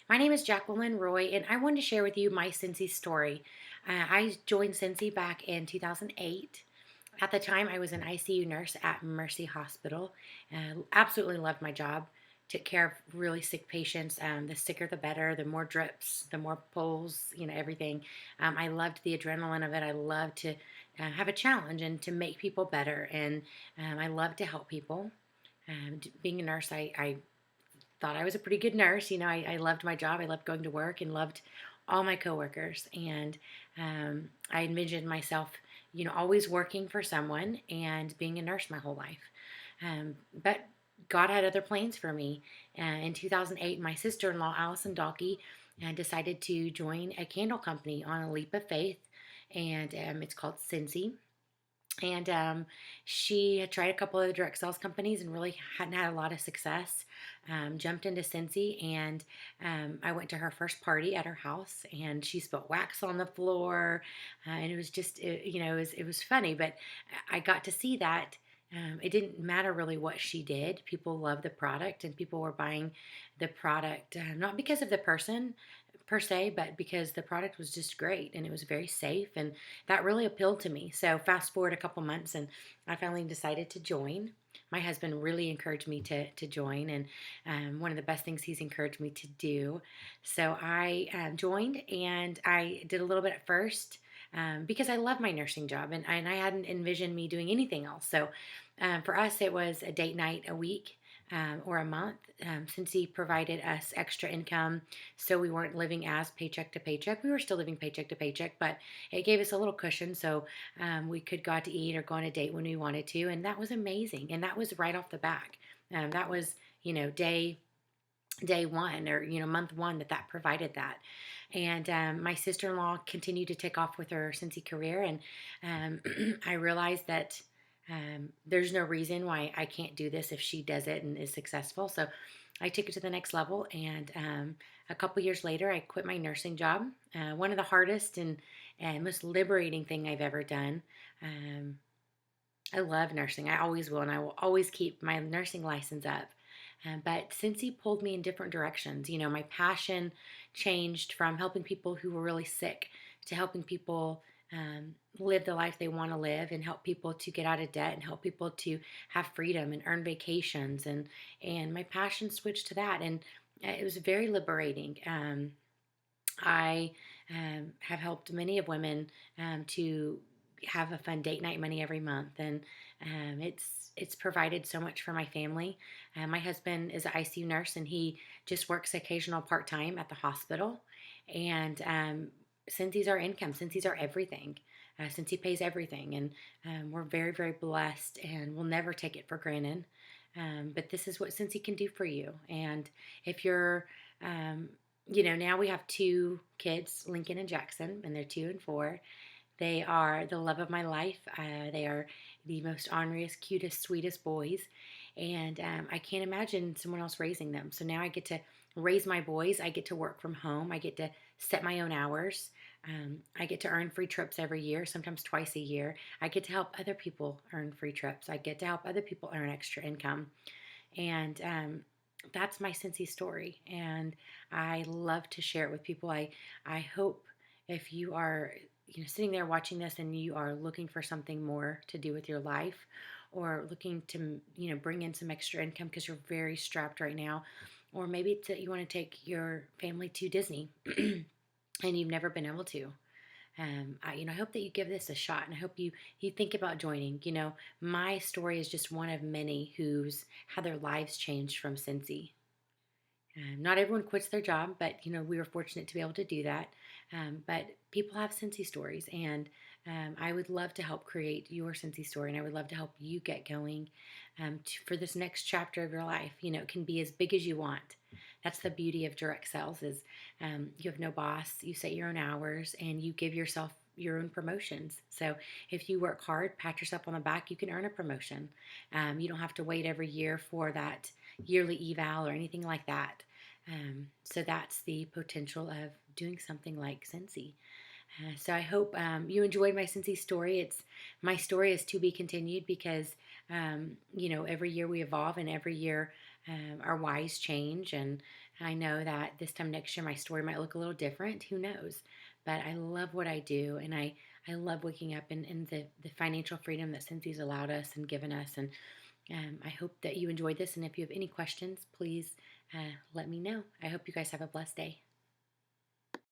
My name is Jacquelyn Roy, and I wanted to share with you my Scentsy story. I joined Scentsy back in 2008. At the time, I was an ICU nurse at Mercy Hospital. Absolutely loved my job. Took care of really sick patients. The sicker, the better. The more drips, the more pulls, everything. I loved the adrenaline of it. I loved to have a challenge and to make people better. And I love to help people. Being a nurse, I thought I was a pretty good nurse. I loved my job. I loved going to work and loved all my coworkers. And I envisioned myself, always working for someone and being a nurse my whole life. But God had other plans for me. In 2008, my sister-in-law, Allison Dalkey, decided to join a candle company on a leap of faith. And it's called Scentsy. And she had tried a couple of direct sales companies and really hadn't had a lot of success. Jumped into Scentsy, and I went to her first party at her house, and she spilled wax on the floor, and it was just, it was funny, but I got to see that. It didn't matter really what she did. People loved the product, and people were buying the product not because of the person per se, but because the product was just great and it was very safe, and that really appealed to me. So fast forward a couple months, and I finally decided to join. My husband really encouraged me to join, and one of the best things he's encouraged me to do. So I joined, and I did a little bit at first because I love my nursing job, and I hadn't envisioned me doing anything else. So for us, it was a date night a week. Or a month, since he provided us extra income, so we weren't living as paycheck to paycheck. We were still living paycheck to paycheck, but it gave us a little cushion, so we could go out to eat or go on a date when we wanted to, and that was amazing. And that was right off the back. That was, day one, or month one, that provided that. And my sister-in-law continued to take off with her Scentsy career, and I realized that there's no reason why I can't do this if she does it and is successful. So I took it to the next level, and a couple years later, I quit my nursing job. One of the hardest and most liberating thing I've ever done. I love nursing. I always will, and I will always keep my nursing license up. But since he pulled me in different directions, my passion changed from helping people who were really sick to helping people live the life they want to live, and help people to get out of debt, and help people to have freedom and earn vacations. And my passion switched to that, and it was very liberating. I have helped many of women to have a fun date night money every month, and it's provided so much for my family. My husband is an ICU nurse, and he just works occasional part time at the hospital. And since he's our income, since he's our everything, since he pays everything, and we're very, very blessed, and we'll never take it for granted. But this is what Scentsy can do for you. And if you're, now we have two kids, Lincoln and Jackson, and they're 2 and 4. They are the love of my life. They are the most orneriest, cutest, sweetest boys. And I can't imagine someone else raising them. So now I get to raise my boys. I get to work from home. I get to set my own hours. I get to earn free trips every year, sometimes twice a year. I get to help other people earn free trips. I get to help other people earn extra income. And that's my Scentsy story. And I love to share it with people. I hope if you are sitting there watching this and you are looking for something more to do with your life, or looking to, bring in some extra income because you're very strapped right now, or maybe it's that you want to take your family to Disney and you've never been able to. I hope that you give this a shot, and I hope you think about joining. My story is just one of many who's had their lives changed from Scentsy. Not everyone quits their job, but we were fortunate to be able to do that. But people have Scentsy stories, and I would love to help create your Scentsy story, and I would love to help you get going for this next chapter of your life. It can be as big as you want. That's the beauty of direct sales is you have no boss, you set your own hours, and you give yourself your own promotions. So if you work hard, pat yourself on the back, you can earn a promotion. You don't have to wait every year for that yearly eval or anything like that. So that's the potential of doing something like Scentsy. So I hope you enjoyed my Scentsy story. My story is to be continued because every year we evolve, and every year our whys change, and I know that this time next year my story might look a little different. Who knows? But I love what I do, and I love waking up in the financial freedom that Scentssy's allowed us and given us. And I hope that you enjoyed this. And if you have any questions, please let me know. I hope you guys have a blessed day.